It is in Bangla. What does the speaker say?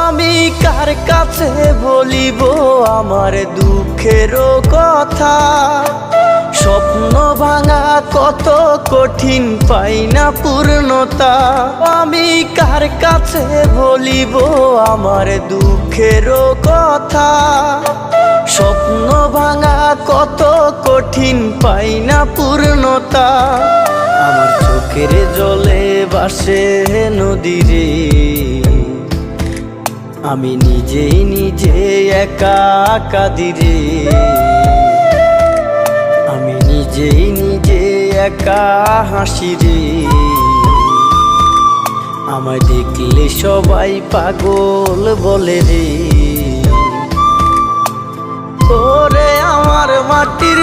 আমি কার কাছে বলিব আমার দুঃখের কথা? স্বপ্ন ভাঙা কত কঠিন, পাই না পূর্ণতা। আমি কার কাছে বলিব আমার দুঃখের কথা? স্বপ্ন ভাঙা কত কঠিন, পাই না পূর্ণতা। আমার চোখের জলে ভাসে নদীরে, আমি নিজেই নিজে একা কাঁদিরে। আমি নিজেই নিজে একা হাসিরে। আমায় দেখলে সবাই পাগল বলে রে। ওরে আমার মাটির